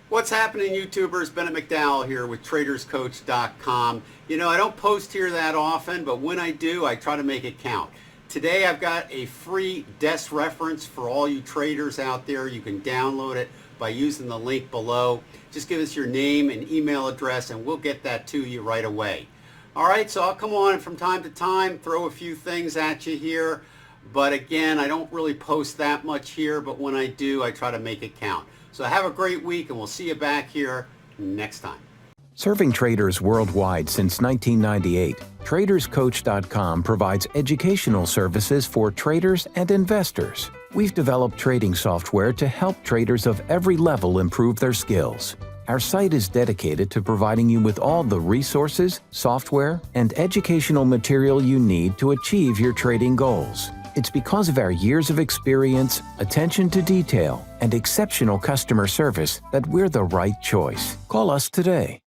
What's happening, YouTubers? Bennett McDowell here with TradersCoach.com. You know, I don't post here that often, but when I do, I try to make it count. Today, I've got a free desk reference for all you traders out there. You can download it by using the link below. Just give us your name and email address, and we'll get that to you right away. All right, so I'll come on from time to time, throw a few things at you here. But again, I don't really post that much here, but when I do, I try to make it count. So have a great week, and we'll see you back here next time. Serving traders worldwide since 1998, TradersCoach.com provides educational services for traders and investors. We've developed trading software to help traders of every level improve their skills. Our site is dedicated to providing you with all the resources, software, and educational material you need to achieve your trading goals. It's because of our years of experience, attention to detail, and exceptional customer service that we're the right choice. Call us today.